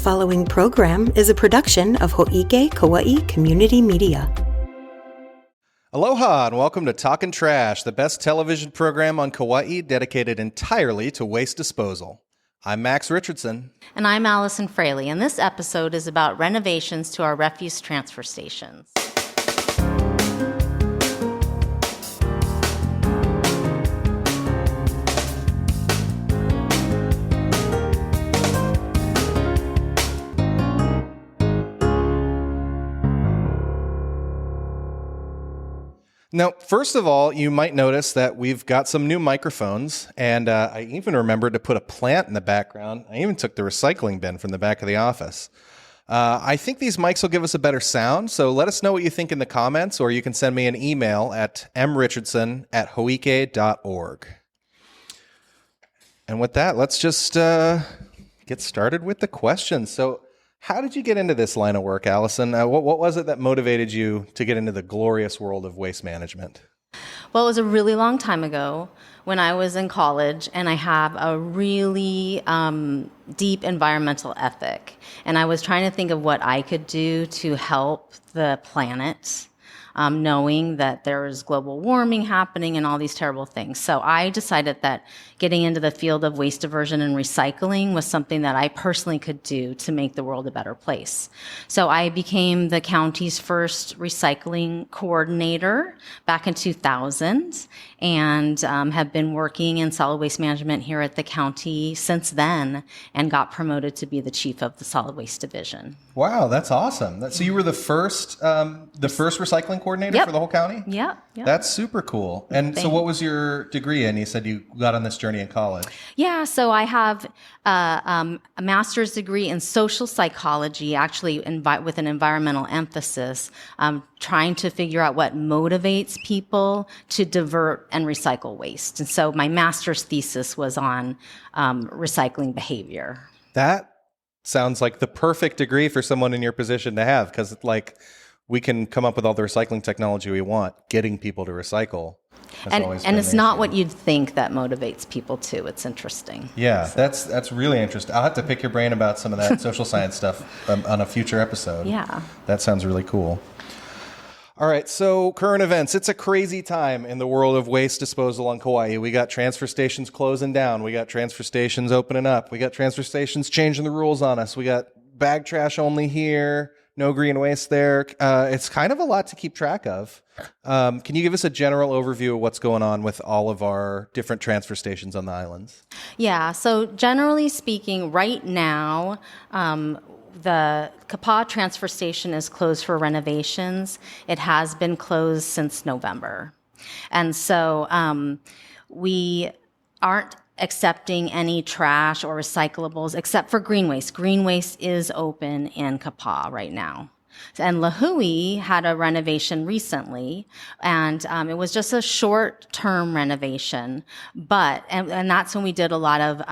The following program is a production of Ho'ike Kauaʻi Community Media. Aloha and welcome to Talkin Trash, the best television program on Kauaʻi dedicated entirely to waste disposal. I'm Max Richardson. And I'm Allison Fraley, and this episode is about renovations to our refuse transfer stations. Now, first of all, you might notice that we've got some new microphones, and I even remembered to put a plant in the background. I even took the recycling bin from the back of the office. I think these mics will give us a better sound, so let us know what you think in the comments, or you can send me an email at mrichardson@hoike.org. And with that, let's just get started with the questions. So, how did you get into this line of work, Allison? What was it that motivated you to get into the glorious world of waste management? Well, it was a really long time ago when I was in college, and I have a really deep environmental ethic. And I was trying to think of what I could do to help the planet, knowing that there was global warming happening and all these terrible things. So I decided that getting into the field of waste diversion and recycling was something that I personally could do to make the world a better place. So I became the county's first recycling coordinator back in 2000 and have been working in solid waste management here at the county since then and got promoted to be the chief of the solid waste division. Wow, that's awesome. So you were the first recycling coordinator for the whole county? Yeah. That's super cool. And so what was your degree in? You said you got on this journey in college. Yeah, so I have a master's degree in social psychology, actually with an environmental emphasis, trying to figure out what motivates people to divert and recycle waste. And so my master's thesis was on recycling behavior. That sounds like the perfect degree for someone in your position to have, because we can come up with all the recycling technology we want. Getting people to recycle. And it's not what you'd think that motivates people to. It's interesting. Yeah, so. That's really interesting. I'll have to pick your brain about some of that social science stuff on a future episode. Yeah. That sounds really cool. All right, so current events. It's a crazy time in the world of waste disposal on Kauaʻi. We got transfer stations closing down. We got transfer stations opening up. We got transfer stations changing the rules on us. We got bag trash only here, no green waste there. It's kind of a lot to keep track of. Can you give us a general overview of what's going on with all of our different transfer stations on the islands? Yeah, so generally speaking, right now, the Kapaʻa Transfer Station is closed for renovations. It has been closed since November. And so we aren't accepting any trash or recyclables except for green waste. Green waste is open in Kapaʻa right now. And Lahui had a renovation recently, and it was just a short-term renovation. But and that's when we did a lot of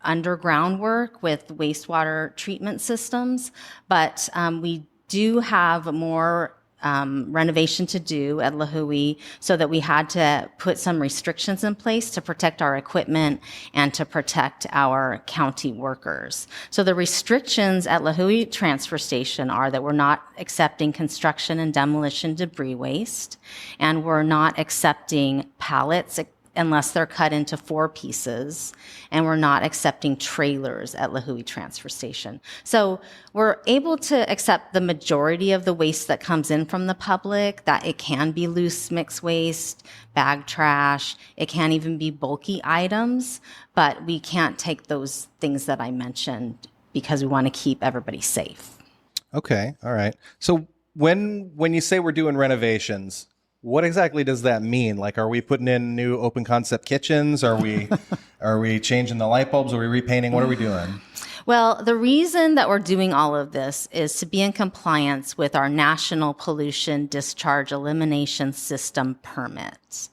underground work with wastewater treatment systems. But we do have more renovation to do at Lahui, so that we had to put some restrictions in place to protect our equipment and to protect our county workers. So the restrictions at Lahui Transfer Station are that we're not accepting construction and demolition debris waste, and we're not accepting pallets unless they're cut into 4 pieces, and we're not accepting trailers at Lahui Transfer Station. So we're able to accept the majority of the waste that comes in from the public, that it can be loose mixed waste, bag trash, it can even be bulky items, but we can't take those things that I mentioned because we want to keep everybody safe. Okay, all right. So when you say we're doing renovations, what exactly does that mean? Are we putting in new open concept kitchens? Are we changing the light bulbs? Are we repainting? What are we doing? Well, the reason that we're doing all of this is to be in compliance with our National Pollution Discharge Elimination System permits.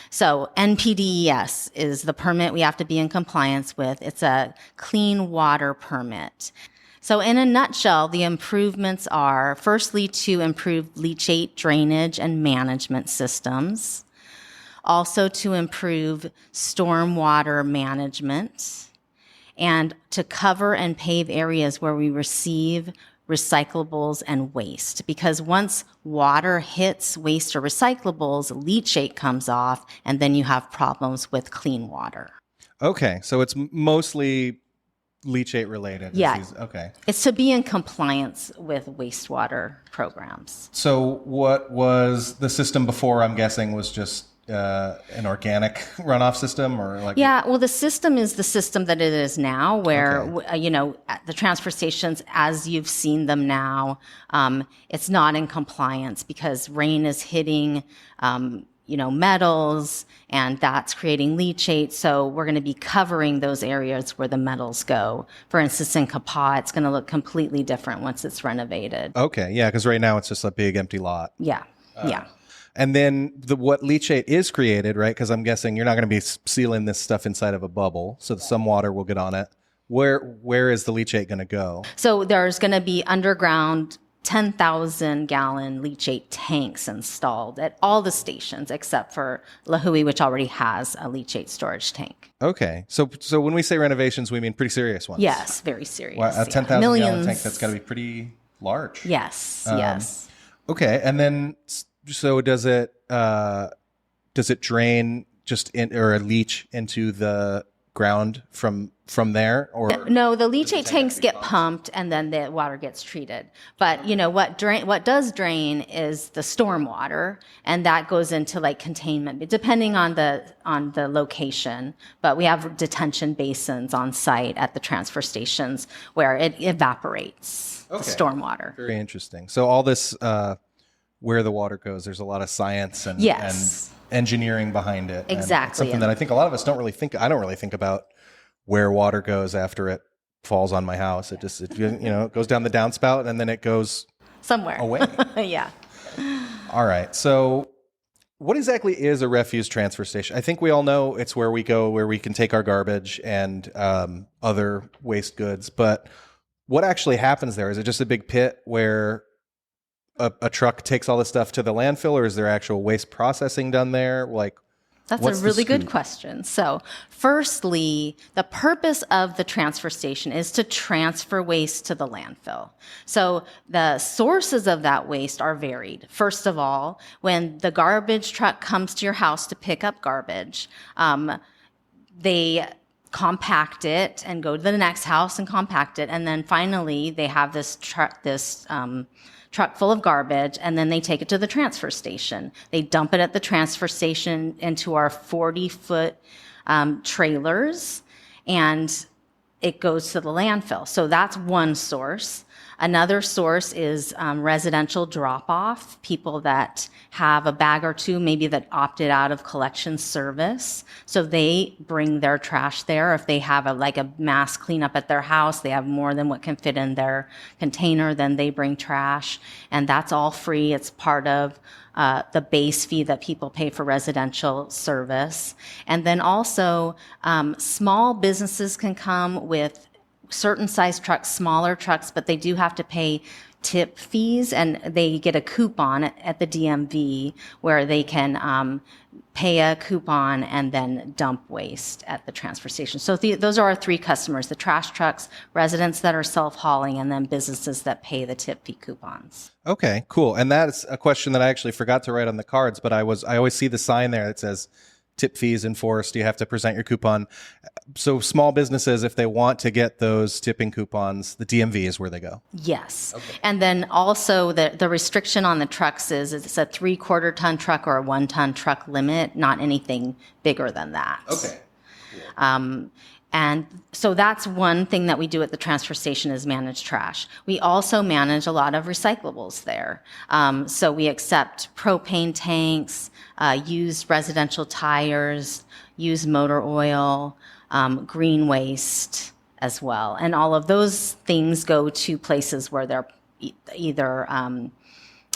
So NPDES is the permit we have to be in compliance with. It's a clean water permit. So in a nutshell, the improvements are, firstly, to improve leachate drainage and management systems, also to improve stormwater management, and to cover and pave areas where we receive recyclables and waste. Because once water hits waste or recyclables, leachate comes off, and then you have problems with clean water. Okay, so it's mostly leachate related. Yeah. Okay. It's to be in compliance with wastewater programs. So what was the system before, I'm guessing, was just an organic runoff system, or like? Yeah, well, the system is the system that it is now, where, at the transfer stations, as you've seen them now, it's not in compliance because rain is hitting, metals, and that's creating leachate. So we're going to be covering those areas where the metals go. For instance, in Kapaʻa, it's going to look completely different once it's renovated. Okay, yeah, because right now it's just a big empty lot. Yeah, yeah. And then what leachate is created, right? Because I'm guessing you're not going to be sealing this stuff inside of a bubble, so some water will get on it. Where is the leachate going to go? So there's going to be underground 10,000-gallon leachate tanks installed at all the stations except for Lahui, which already has a leachate storage tank. Okay, so when we say renovations, we mean pretty serious ones. Yes, very serious. Wow, a 10,000 gallon tank, that's got to be pretty large. Yes, yes. Okay, and then so does it drain or leach into the ground from there, or no? The leachate tanks get pumped and then the water gets treated. But what does drain is the stormwater, and that goes into like containment, depending on the location. But we have detention basins on site at the transfer stations where it evaporates the stormwater. Very interesting. So all this. Where the water goes, there's a lot of science and engineering behind it. Exactly. And it's something that I think a lot of us don't really think. I don't really think about where water goes after it falls on my house. It goes down the downspout and then it goes somewhere away. Yeah. All right. So what exactly is a refuse transfer station? I think we all know it's where we go, where we can take our garbage and other waste goods. But what actually happens there? Is it just a big pit where a truck takes all this stuff to the landfill, or is there actual waste processing done there? Like, that's a really good question. So firstly, the purpose of the transfer station is to transfer waste to the landfill. So the sources of that waste are varied. First of all, when the garbage truck comes to your house to pick up garbage, they compact it and go to the next house and compact it. And then finally, they have this truck full of garbage, and then they take it to the transfer station. They dump it at the transfer station into our 40-foot trailers, and it goes to the landfill. So that's one source. Another source is residential drop-off, people that have a bag or two, maybe that opted out of collection service. So they bring their trash there. If they have a mass cleanup at their house, they have more than what can fit in their container, then they bring trash. And that's all free. It's part of the base fee that people pay for residential service. And then also small businesses can come with certain size trucks, smaller trucks, but they do have to pay tip fees, and they get a coupon at the DMV where they can pay a coupon and then dump waste at the transfer station. So those are our three customers: the trash trucks, residents that are self-hauling, and then businesses that pay the tip fee coupons. Okay, cool. And that's a question that I actually forgot to write on the cards, but I always see the sign there that says tip fees enforced. You have to present your coupon. So small businesses, if they want to get those tipping coupons, the DMV is where they go. Yes. Okay. And then also the restriction on the trucks is it's a 3/4 ton truck or a 1 ton truck limit, not anything bigger than that. Okay. Cool. And so that's one thing that we do at the transfer station is manage trash. We also manage a lot of recyclables there. So we accept propane tanks, used residential tires, used motor oil, green waste as well. And all of those things go to places where they're either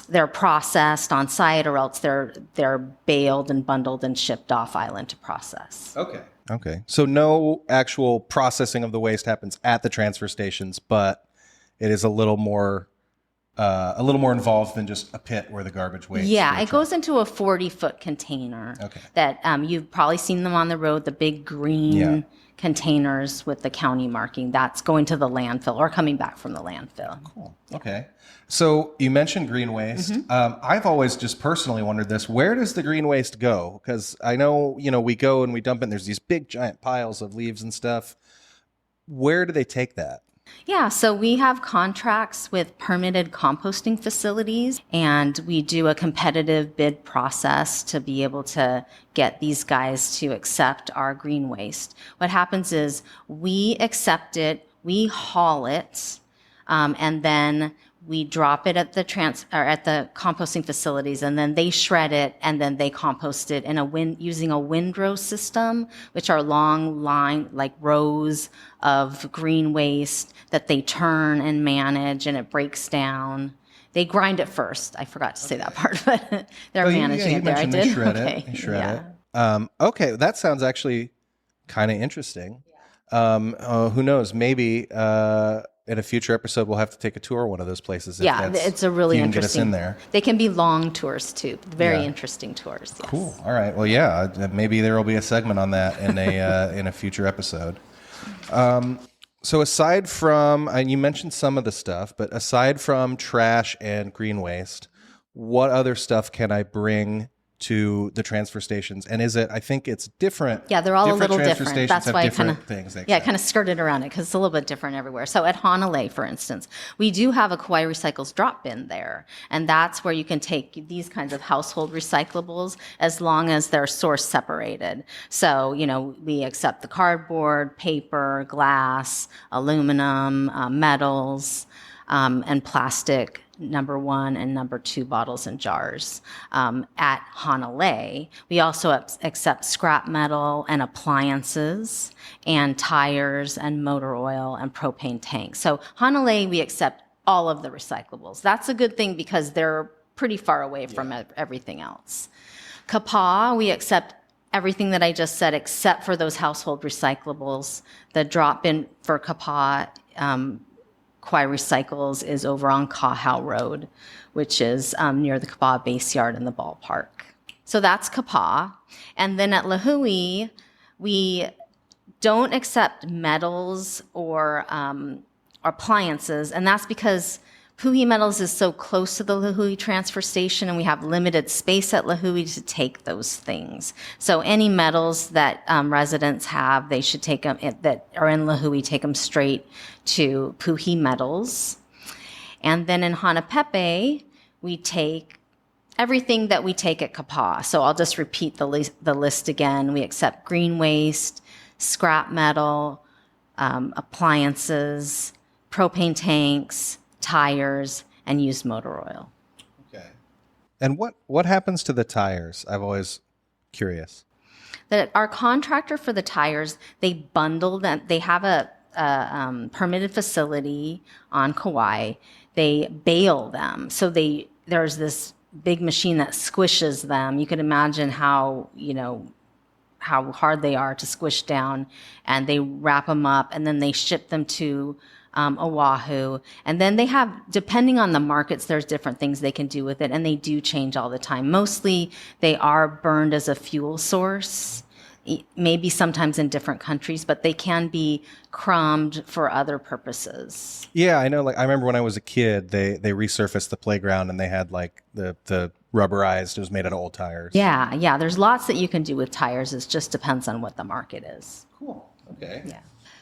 they're processed on site, or else they're baled and bundled and shipped off island to process. Okay. So no actual processing of the waste happens at the transfer stations, but it is a little more involved than just a pit where the garbage waste. Yeah, it goes into a 40-foot container. Okay. That you've probably seen them on the road, the big green containers with the county marking. That's going to the landfill or coming back from the landfill. Cool. Okay. So you mentioned green waste. I've always just personally wondered this: where does the green waste go? Because I know, we go and we dump it, and there's these big giant piles of leaves and stuff. Where do they take that? Yeah, so we have contracts with permitted composting facilities, and we do a competitive bid process to be able to get these guys to accept our green waste. What happens is we accept it, we haul it, and then we drop it at the composting facilities, and then they shred it, and then they compost it in using a windrow system, which are long line, like rows of green waste that they turn and manage, and it breaks down. They grind it first. I forgot to say that part, but they're managing it there. I did. They shred it. Okay, that sounds actually kind of interesting. Who knows? Maybe in a future episode, we'll have to take a tour of one of those places. It's a really interesting. Get us in there. They can be long tours too. Very interesting tours. Yes. Cool. All right. Well, yeah. Maybe there will be a segment on that in a future episode. So aside from, and you mentioned some of the stuff, but aside from trash and green waste, what other stuff can I bring to the transfer stations? And I think it's different. Yeah, they're all a little different. That's why I kind of skirted around it, because it's a little bit different everywhere. So at Honolulu, for instance, we do have a Kauaʻi Recycles drop bin there. And that's where you can take these kinds of household recyclables as long as they're source separated. So, we accept the cardboard, paper, glass, aluminum, metals, and plastic number 1 and number 2 bottles and jars. At Honolulu, we also accept scrap metal and appliances and tires and motor oil and propane tanks. So Honolulu, we accept all of the recyclables. That's a good thing because they're pretty far away from everything else. Kapaʻa, we accept everything that I just said except for those household recyclables. The drop bin for Kapaʻa, Kauaʻi Recycles, is over on Kauaʻi Road, which is near the Kapaʻa Base Yard in the ballpark. So that's Kapaʻa. And then at Lihue, we don't accept metals or appliances, and that's because Puhi Metals is so close to the Lihue transfer station, and we have limited space at Lihue to take those things. So any metals that residents have, they should take them, that are in Lihue, take them straight to Puhi Metals. And then in Hanapepe, we take everything that we take at Kapaʻa. So I'll just repeat the list again. We accept green waste, scrap metal, appliances, propane tanks, tires, and used motor oil. Okay. And what happens to the tires? I'm always curious. Our contractor for the tires, they bundle them. They have a permitted facility on Kauaʻi. They bale them. So there's this big machine that squishes them. You can imagine how hard they are to squish down, and they wrap them up, and then they ship them to Oahu. And then they have, depending on the markets, there's different things they can do with it, and they do change all the time. Mostly they are burned as a fuel source, maybe sometimes in different countries, but they can be crumbed for other purposes. Yeah, I know. Like, I remember when I was a kid, they resurfaced the playground, and they had like the rubberized, it was made out of old tires. Yeah. There's lots that you can do with tires. It just depends on what the market is. Cool. Okay. Yeah.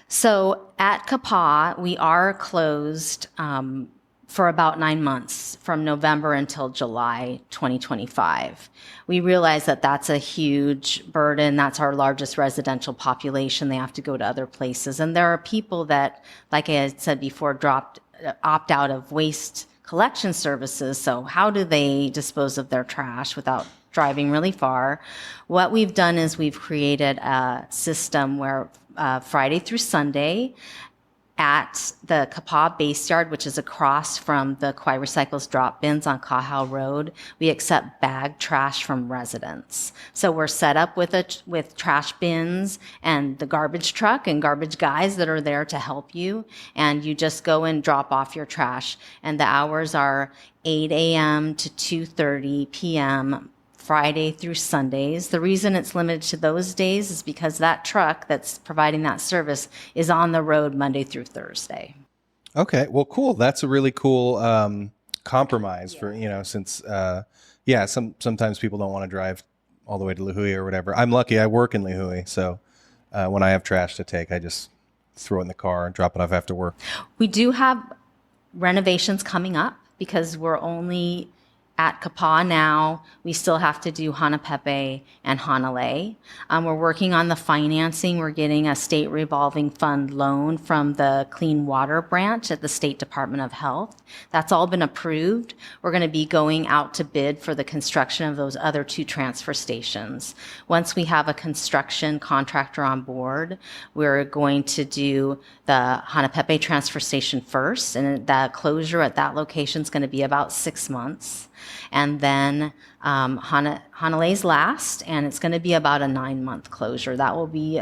So at Kapaʻa, we are closed for about 9 months, from November until July 2025. We realize that that's a huge burden. That's our largest residential population. They have to go to other places. And there are people that, like I had said before, opt out of waste collection services. So how do they dispose of their trash without driving really far? What we've done is we've created a system where Friday through Sunday at the Kapaʻa Base Yard, which is across from the Kauaʻi Recycles drop bins on Kauaʻi Road, we accept bagged trash from residents. So we're set up with trash bins and the garbage truck and garbage guys that are there to help you, and you just go and drop off your trash. And the hours are 8 a.m. to 2:30 p.m. Friday through Sundays. The reason it's limited to those days is because that truck that's providing that service is on the road Monday through Thursday. Okay, well, cool. That's a really cool compromise for, since, sometimes people don't want to drive all the way to Lihue or whatever. I'm lucky. I work in Lihue, so when I have trash to take, I just throw it in the car and drop it off after work. We do have renovations coming up because we're only at Kapaʻa now. We still have to do Hanapepe and Hanalei. We're working on the financing. We're getting a state revolving fund loan from the Clean Water branch at the State Department of Health. That's all been approved. We're going to be going out to bid for the construction of those other 2 transfer stations. Once we have a construction contractor on board, we're going to do the Hanapepe transfer station first, and the closure at that location is going to be about 6 months. And then Hanalei's last, and it's going to be about a 9-month closure. That will be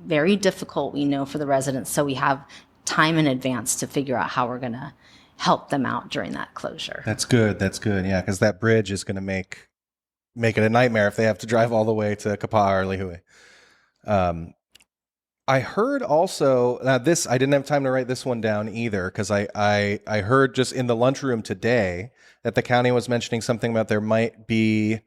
very difficult, we know, for the residents, so we have time in advance to figure out how we're going to help them out during that closure. That's good. Yeah, because that bridge is going to make it a nightmare if they have to drive all the way to Kapaʻa or Lihue. I heard also, now this, I didn't have time to write this one down either, because I heard just in the lunchroom today that the county was mentioning something about there might be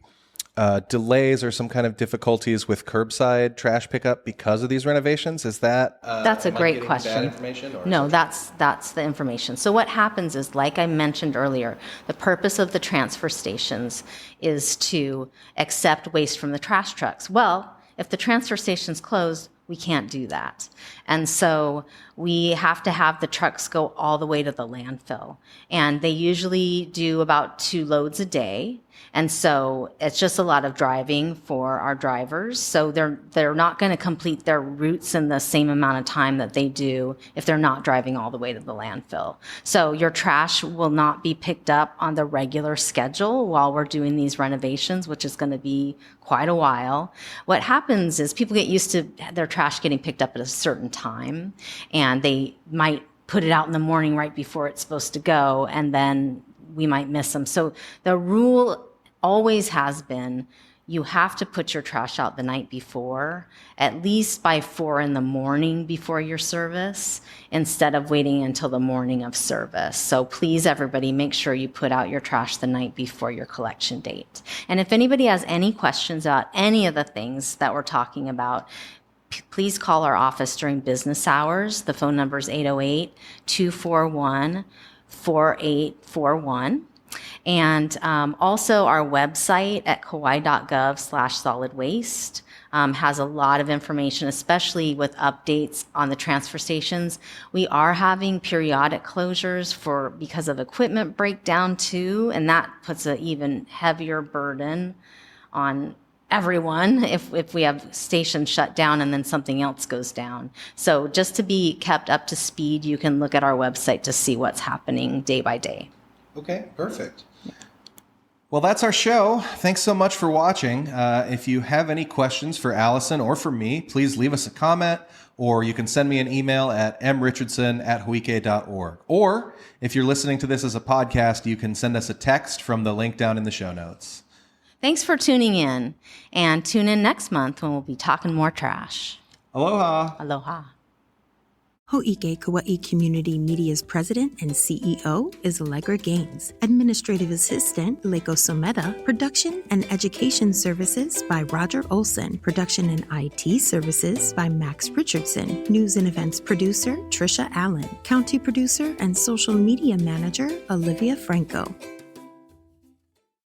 delays or some kind of difficulties with curbside trash pickup because of these renovations. Is that that's a great question? Bad information, or no, that's the information. So what happens is, like I mentioned earlier, the purpose of the transfer stations is to accept waste from the trash trucks. Well, if the transfer station's closed, we can't do that. And so we have to have the trucks go all the way to the landfill. And they usually do about 2 loads a day. And so it's just a lot of driving for our drivers. So they're not going to complete their routes in the same amount of time that they do if they're not driving all the way to the landfill. So your trash will not be picked up on the regular schedule while we're doing these renovations, which is going to be quite a while. What happens is people get used to their trash getting picked up at a certain time, and they might put it out in the morning right before it's supposed to go, and then we might miss them. So the rule always has been you have to put your trash out the night before, at least by 4 a.m. before your service, instead of waiting until the morning of service. So please, everybody, make sure you put out your trash the night before your collection date. And if anybody has any questions about any of the things that we're talking about, please call our office during business hours. The phone number is 808-241-4841. And also our website at kauaʻi.gov/solid waste has a lot of information, especially with updates on the transfer stations. We are having periodic closures because of equipment breakdown too, and that puts an even heavier burden on everyone if we have stations shut down and then something else goes down. So just to be kept up to speed, you can look at our website to see what's happening day by day. Okay, perfect. Well, that's our show. Thanks so much for watching. If you have any questions for Allison or for me, please leave us a comment, or you can send me an email at mrichardson@hoike.org. Or if you're listening to this as a podcast, you can send us a text from the link down in the show notes. Thanks for tuning in, and tune in next month when we'll be talking more trash. Aloha. Aloha. Hoʻike Kauaʻi Community Media's president and CEO is Allegra Gaines. Administrative assistant, Leiko Someda. Production and education services by Roger Olson. Production and IT services by Max Richardson. News and events producer, Trisha Allen. County producer and social media manager, Olivia Franco.